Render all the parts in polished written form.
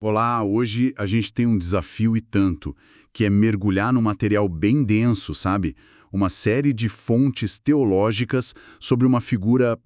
Olá, hoje a gente tem um desafio e tanto, que é mergulhar num material bem denso, sabe? Uma série de fontes teológicas sobre uma figura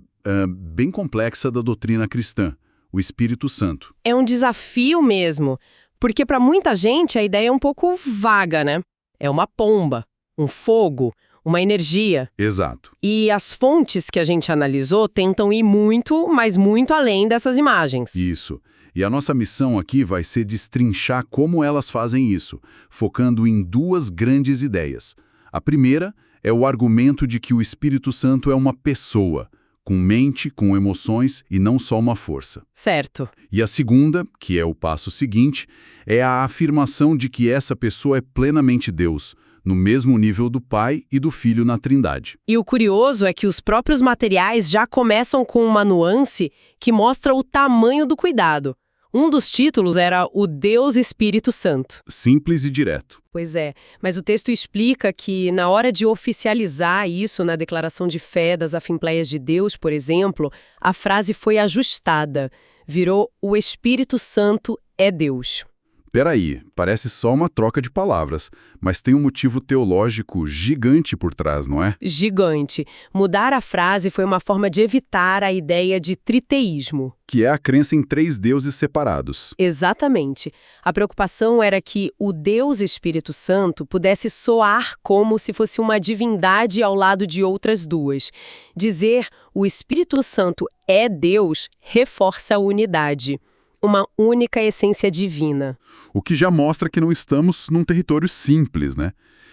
bem complexa da doutrina cristã, o Espírito Santo. É um desafio mesmo, porque para muita gente a ideia é um pouco vaga, né? É uma pomba, um fogo, uma energia. Exato. E as fontes que a gente analisou tentam ir muito, mas muito além dessas imagens. Isso. E a nossa missão aqui vai ser destrinchar como elas fazem isso, focando em duas grandes ideias. A primeira é o argumento de que o Espírito Santo é uma pessoa, com mente, com emoções e não só uma força. Certo. E a segunda, que é o passo seguinte, é a afirmação de que essa pessoa é plenamente Deus, no mesmo nível do Pai e do Filho na Trindade. E o curioso é que os próprios materiais já começam com uma nuance que mostra o tamanho do cuidado. Um dos títulos era o Deus Espírito Santo. Simples e direto. Pois é, mas o texto explica que, na hora de oficializar isso na declaração de fé das Assembleias de Deus, por exemplo, a frase foi ajustada. Virou o Espírito Santo é Deus. Peraí, parece só uma troca de palavras, mas tem um motivo teológico gigante por trás, não é? Gigante. Mudar a frase foi uma forma de evitar a ideia de triteísmo. Que é a crença em três deuses separados. Exatamente. A preocupação era que o Deus Espírito Santo pudesse soar como se fosse uma divindade ao lado de outras duas. Dizer o Espírito Santo é Deus reforça a unidade. Uma única essência divina. O que já mostra que não estamos num território simples, né?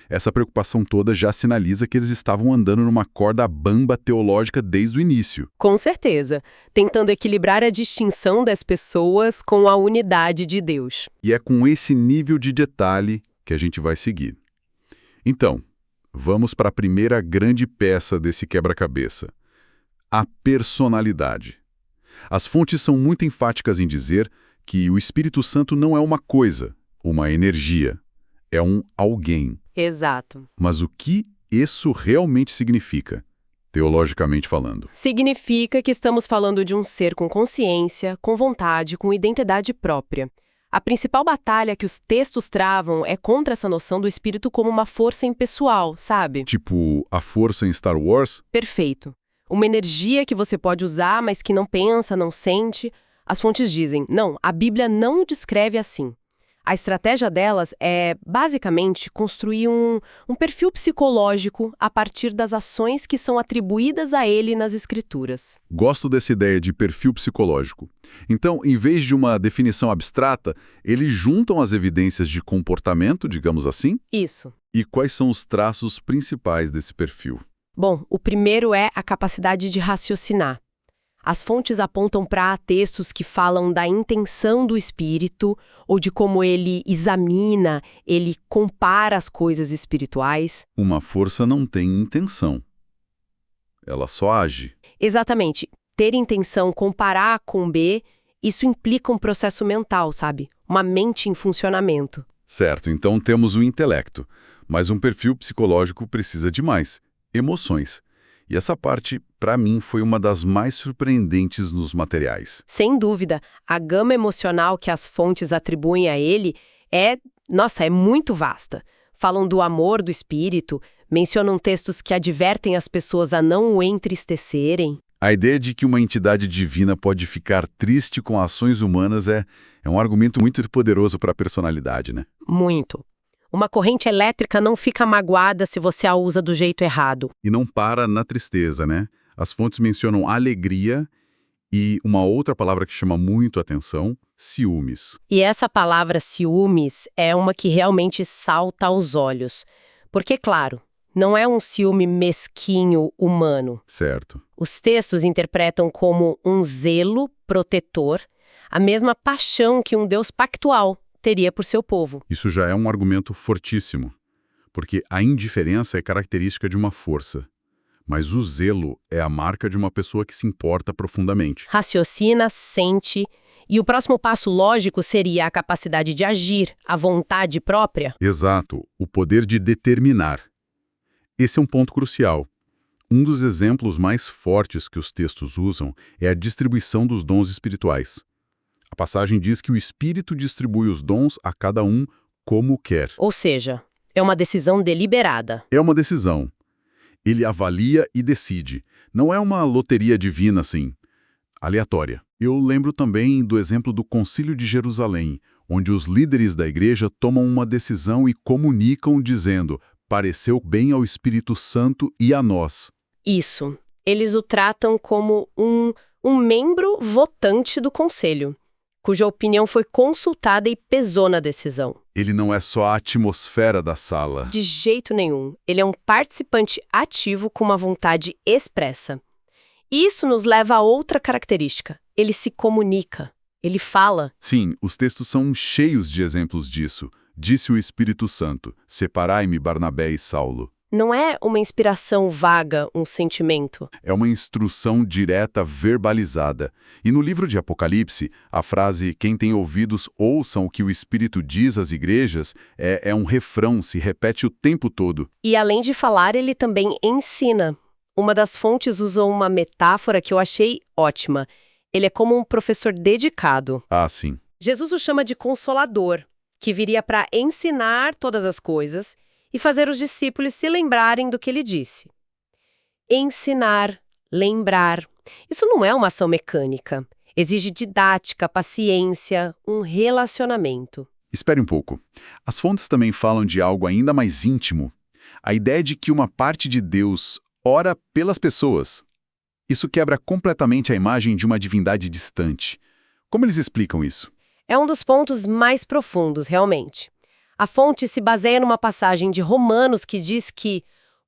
Essa preocupação toda já sinaliza que eles estavam andando numa corda bamba teológica desde o início. Com certeza, tentando equilibrar a distinção das pessoas com a unidade de Deus. E é com esse nível de detalhe que a gente vai seguir. Então, vamos para a primeira grande peça desse quebra-cabeça. A personalidade. As fontes são muito enfáticas em dizer que o Espírito Santo não é uma coisa, uma energia. É um alguém. Exato. Mas o que isso realmente significa, teologicamente falando? Significa que estamos falando de um ser com consciência, com vontade, com identidade própria. A principal batalha que os textos travam é contra essa noção do espírito como uma força impessoal, sabe? Tipo a força em Star Wars? Perfeito. Uma energia que você pode usar, mas que não pensa, não sente. As fontes dizem, não, a Bíblia não o descreve assim. A estratégia delas é, basicamente, construir um perfil psicológico a partir das ações que são atribuídas a ele nas Escrituras. Gosto dessa ideia de perfil psicológico. Então, em vez de uma definição abstrata, eles juntam as evidências de comportamento, digamos assim? Isso. E quais são os traços principais desse perfil? Bom, o primeiro é a capacidade de raciocinar. As fontes apontam para textos que falam da intenção do espírito ou de como ele examina, ele compara as coisas espirituais. Uma força não tem intenção. Ela só age. Exatamente. Ter intenção, comparar com B, isso implica um processo mental, sabe? Uma mente em funcionamento. Certo, então temos o intelecto, mas um perfil psicológico precisa de mais. Emoções. E essa parte, para mim, foi uma das mais surpreendentes nos materiais. Sem dúvida, a gama emocional que as fontes atribuem a ele é muito vasta. Falam do amor do espírito, mencionam textos que advertem as pessoas a não o entristecerem. A ideia de que uma entidade divina pode ficar triste com ações humanas é um argumento muito poderoso para a personalidade, né? Muito. Uma corrente elétrica não fica magoada se você a usa do jeito errado. E não para na tristeza, né? As fontes mencionam alegria e uma outra palavra que chama muito a atenção, ciúmes. E essa palavra ciúmes é uma que realmente salta aos olhos. Porque, claro, não é um ciúme mesquinho humano. Certo. Os textos interpretam como um zelo protetor, a mesma paixão que um Deus pactual teria por seu povo. Isso já é um argumento fortíssimo, porque a indiferença é característica de uma força, mas o zelo é a marca de uma pessoa que se importa profundamente. Raciocina, sente, e o próximo passo lógico seria a capacidade de agir, a vontade própria. Exato, o poder de determinar. Esse é um ponto crucial. Um dos exemplos mais fortes que os textos usam é a distribuição dos dons espirituais. A passagem diz que o Espírito distribui os dons a cada um como quer. Ou seja, é uma decisão deliberada. É uma decisão. Ele avalia e decide. Não é uma loteria divina, assim, aleatória. Eu lembro também do exemplo do Concílio de Jerusalém, onde os líderes da igreja tomam uma decisão e comunicam dizendo: pareceu bem ao Espírito Santo e a nós. Isso. Eles o tratam como um membro votante do conselho, cuja opinião foi consultada e pesou na decisão. Ele não é só a atmosfera da sala. De jeito nenhum. Ele é um participante ativo com uma vontade expressa. Isso nos leva a outra característica. Ele se comunica. Ele fala. Sim, os textos são cheios de exemplos disso. Disse o Espírito Santo: separai-me Barnabé e Saulo. Não é uma inspiração vaga, um sentimento. É uma instrução direta verbalizada. E no livro de Apocalipse, a frase "quem tem ouvidos, ouçam o que o Espírito diz às igrejas" é um refrão, se repete o tempo todo. E além de falar, ele também ensina. Uma das fontes usou uma metáfora que eu achei ótima. Ele é como um professor dedicado. Ah, sim. Jesus o chama de consolador, que viria para ensinar todas as coisas e fazer os discípulos se lembrarem do que ele disse. Ensinar, lembrar. Isso não é uma ação mecânica. Exige didática, paciência, um relacionamento. Espere um pouco. As fontes também falam de algo ainda mais íntimo. A ideia de que uma parte de Deus ora pelas pessoas. Isso quebra completamente a imagem de uma divindade distante. Como eles explicam isso? É um dos pontos mais profundos, realmente. A fonte se baseia numa passagem de Romanos que diz que,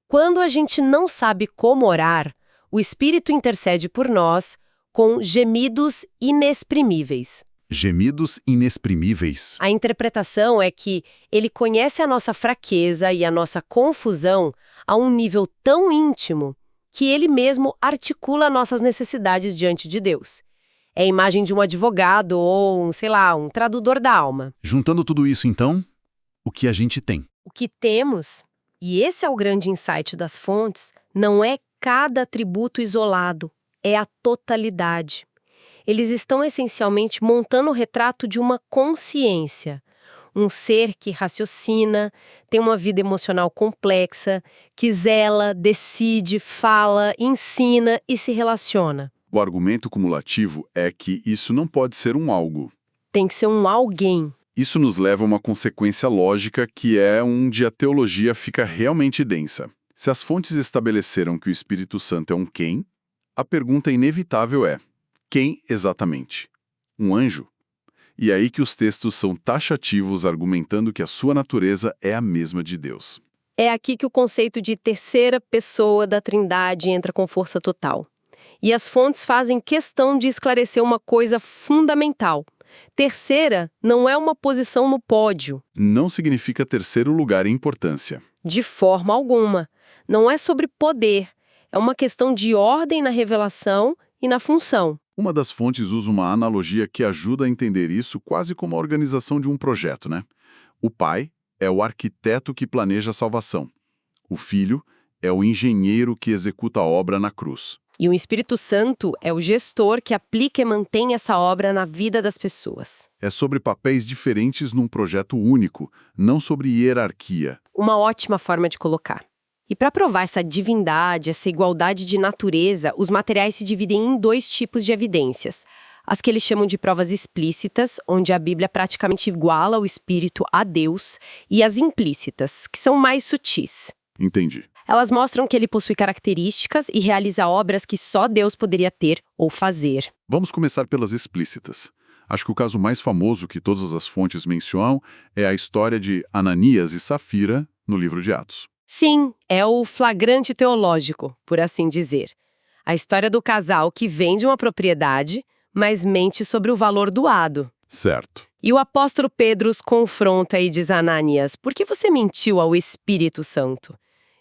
quando a gente não sabe como orar, o Espírito intercede por nós com gemidos inexprimíveis. Gemidos inexprimíveis. A interpretação é que ele conhece a nossa fraqueza e a nossa confusão a um nível tão íntimo que ele mesmo articula nossas necessidades diante de Deus. É a imagem de um advogado ou, um tradutor da alma. Juntando tudo isso, então, o que a gente tem? O que temos, e esse é o grande insight das fontes, não é cada atributo isolado, é a totalidade. Eles estão essencialmente montando o retrato de uma consciência. Um ser que raciocina, tem uma vida emocional complexa, que zela, decide, fala, ensina e se relaciona. O argumento cumulativo é que isso não pode ser um algo. Tem que ser um alguém. Isso nos leva a uma consequência lógica que é onde a teologia fica realmente densa. Se as fontes estabeleceram que o Espírito Santo é um quem, a pergunta inevitável é: quem exatamente? Um anjo? E é aí que os textos são taxativos, argumentando que a sua natureza é a mesma de Deus. É aqui que o conceito de terceira pessoa da Trindade entra com força total. E as fontes fazem questão de esclarecer uma coisa fundamental. Terceira não é uma posição no pódio. Não significa terceiro lugar em importância. De forma alguma. Não é sobre poder. É uma questão de ordem na revelação e na função. Uma das fontes usa uma analogia que ajuda a entender isso quase como a organização de um projeto, né? O pai é o arquiteto que planeja a salvação. O filho é o engenheiro que executa a obra na cruz. E o Espírito Santo é o gestor que aplica e mantém essa obra na vida das pessoas. É sobre papéis diferentes num projeto único, não sobre hierarquia. Uma ótima forma de colocar. E para provar essa divindade, essa igualdade de natureza, os materiais se dividem em dois tipos de evidências. As que eles chamam de provas explícitas, onde a Bíblia praticamente iguala o Espírito a Deus, e as implícitas, que são mais sutis. Entendi. Elas mostram que ele possui características e realiza obras que só Deus poderia ter ou fazer. Vamos começar pelas explícitas. Acho que o caso mais famoso que todas as fontes mencionam é a história de Ananias e Safira no livro de Atos. Sim, é o flagrante teológico, por assim dizer. A história do casal que vende uma propriedade, mas mente sobre o valor doado. Certo. E o apóstolo Pedro os confronta e diz a Ananias: por que você mentiu ao Espírito Santo?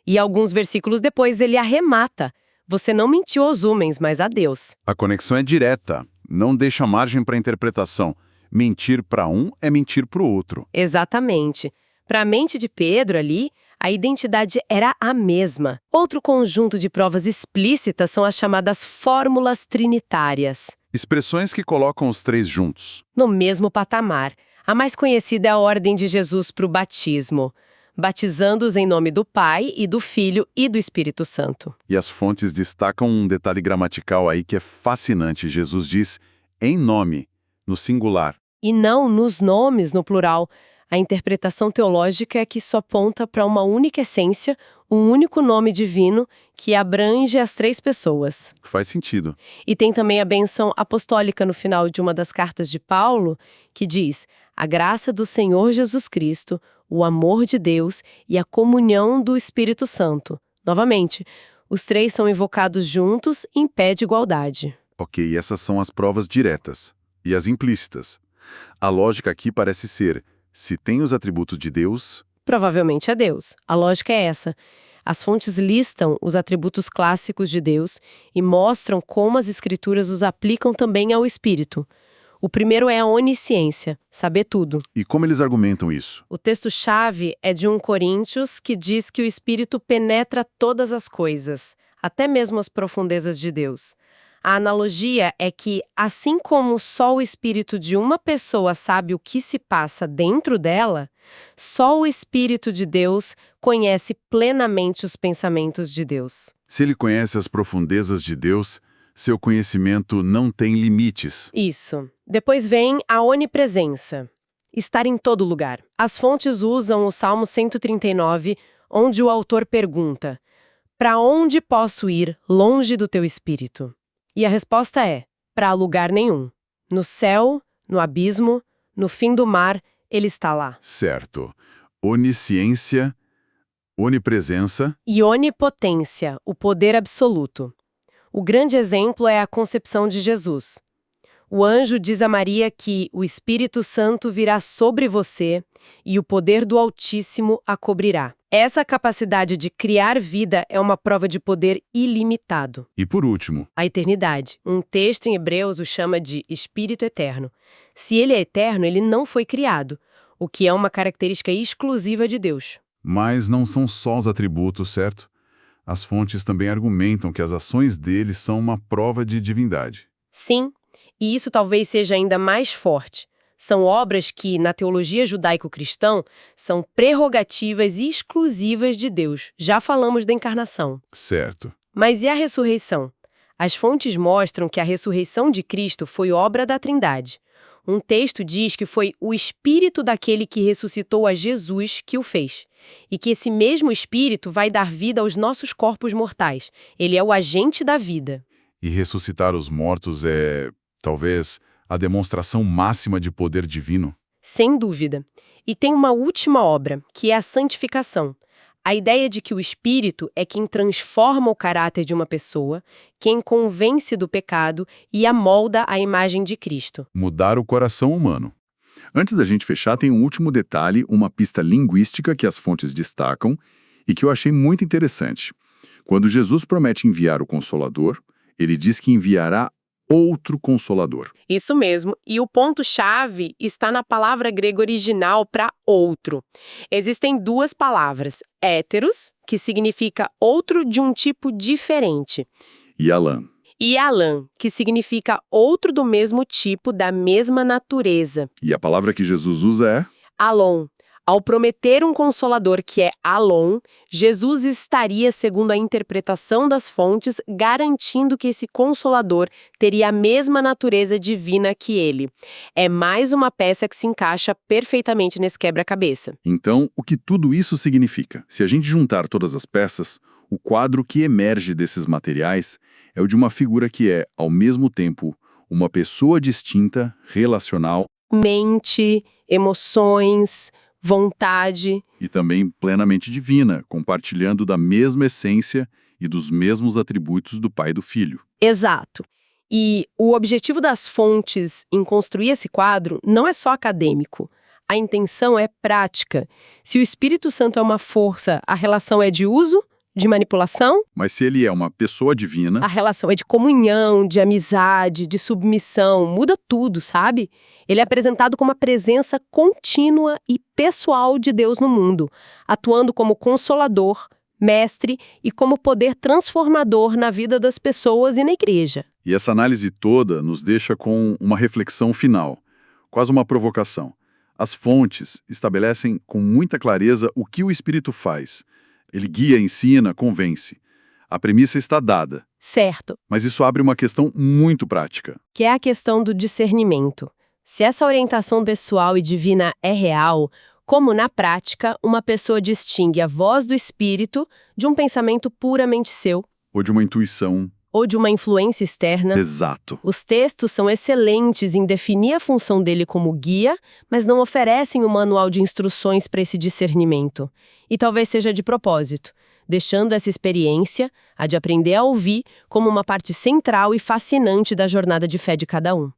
E alguns versículos depois ele arremata: você não mentiu aos homens, mas a Deus. A conexão é direta, não deixa margem para interpretação. Mentir para um é mentir para o outro. Exatamente. Para a mente de Pedro ali, a identidade era a mesma. Outro conjunto de provas explícitas são as chamadas fórmulas trinitárias. Expressões que colocam os três juntos. No mesmo patamar. A mais conhecida é a ordem de Jesus para o batismo, batizando-os em nome do Pai e do Filho e do Espírito Santo. E as fontes destacam um detalhe gramatical aí que é fascinante. Jesus diz em nome, no singular. E não nos nomes, no plural. A interpretação teológica é que isso aponta para uma única essência, um único nome divino que abrange as três pessoas. Faz sentido. E tem também a bênção apostólica no final de uma das cartas de Paulo, que diz: a graça do Senhor Jesus Cristo, o amor de Deus e a comunhão do Espírito Santo. Novamente, os três são invocados juntos em pé de igualdade. Ok, essas são as provas diretas. E as implícitas. A lógica aqui parece ser, se tem os atributos de Deus... Provavelmente é Deus. A lógica é essa. As fontes listam os atributos clássicos de Deus e mostram como as Escrituras os aplicam também ao Espírito. O primeiro é a onisciência, saber tudo. E como eles argumentam isso? O texto-chave é de 1 Coríntios, que diz que o Espírito penetra todas as coisas, até mesmo as profundezas de Deus. A analogia é que, assim como só o espírito de uma pessoa sabe o que se passa dentro dela, só o Espírito de Deus conhece plenamente os pensamentos de Deus. Se ele conhece as profundezas de Deus, seu conhecimento não tem limites. Isso. Depois vem a onipresença. Estar em todo lugar. As fontes usam o Salmo 139, onde o autor pergunta: para onde posso ir longe do teu espírito? E a resposta é: para lugar nenhum. No céu, no abismo, no fim do mar, ele está lá. Certo. Onisciência, onipresença... E onipotência, o poder absoluto. O grande exemplo é a concepção de Jesus. O anjo diz a Maria que o Espírito Santo virá sobre você e o poder do Altíssimo a cobrirá. Essa capacidade de criar vida é uma prova de poder ilimitado. E por último, a eternidade. Um texto em Hebreus o chama de Espírito Eterno. Se ele é eterno, ele não foi criado, o que é uma característica exclusiva de Deus. mas não são só os atributos, certo? As fontes também argumentam que as ações dele são uma prova de divindade. Sim, e isso talvez seja ainda mais forte. São obras que, na teologia judaico-cristã, são prerrogativas exclusivas de Deus. Já falamos da encarnação. Certo. Mas e a ressurreição? As fontes mostram que a ressurreição de Cristo foi obra da Trindade. Um texto diz que foi o Espírito daquele que ressuscitou a Jesus que o fez. E que esse mesmo Espírito vai dar vida aos nossos corpos mortais. Ele é o agente da vida. E ressuscitar os mortos é, talvez, a demonstração máxima de poder divino? Sem dúvida. E tem uma última obra, que é a santificação. A ideia de que o Espírito é quem transforma o caráter de uma pessoa, quem convence do pecado e a molda à imagem de Cristo. Mudar o coração humano. Antes da gente fechar, tem um último detalhe, uma pista linguística que as fontes destacam e que eu achei muito interessante. Quando Jesus promete enviar o Consolador, ele diz que enviará outro Consolador. Isso mesmo, e o ponto-chave está na palavra grega original para outro. Existem duas palavras, héteros, que significa outro de um tipo diferente, E Alan. e alã, que significa outro do mesmo tipo, da mesma natureza. E a palavra que Jesus usa é? Alon. Ao prometer um consolador que é Alon, Jesus estaria, segundo a interpretação das fontes, garantindo que esse consolador teria a mesma natureza divina que ele. É mais uma peça que se encaixa perfeitamente nesse quebra-cabeça. Então, o que tudo isso significa? Se a gente juntar todas as peças, o quadro que emerge desses materiais é o de uma figura que é, ao mesmo tempo, uma pessoa distinta, relacional... Mente, emoções, vontade... e também plenamente divina, compartilhando da mesma essência e dos mesmos atributos do Pai e do Filho. Exato. E o objetivo das fontes em construir esse quadro não é só acadêmico. A intenção é prática. Se o Espírito Santo é uma força, a relação é de uso, de manipulação. Mas se ele é uma pessoa divina... a relação é de comunhão, de amizade, de submissão. Muda tudo, sabe? Ele é apresentado como uma presença contínua e pessoal de Deus no mundo, atuando como consolador, mestre e como poder transformador na vida das pessoas e na igreja. E essa análise toda nos deixa com uma reflexão final, quase uma provocação. As fontes estabelecem com muita clareza o que o Espírito faz. Ele guia, ensina, convence. A premissa está dada, Certo, mas isso abre uma questão muito prática. que é a questão do discernimento. Se essa orientação pessoal e divina é real, como na prática uma pessoa distingue a voz do Espírito de um pensamento puramente seu, Ou de uma intuição. ou de uma influência externa? Exato. Os textos são excelentes em definir a função dele como guia, mas não oferecem um manual de instruções para esse discernimento. E talvez seja de propósito, deixando essa experiência, a de aprender a ouvir, como uma parte central e fascinante da jornada de fé de cada um.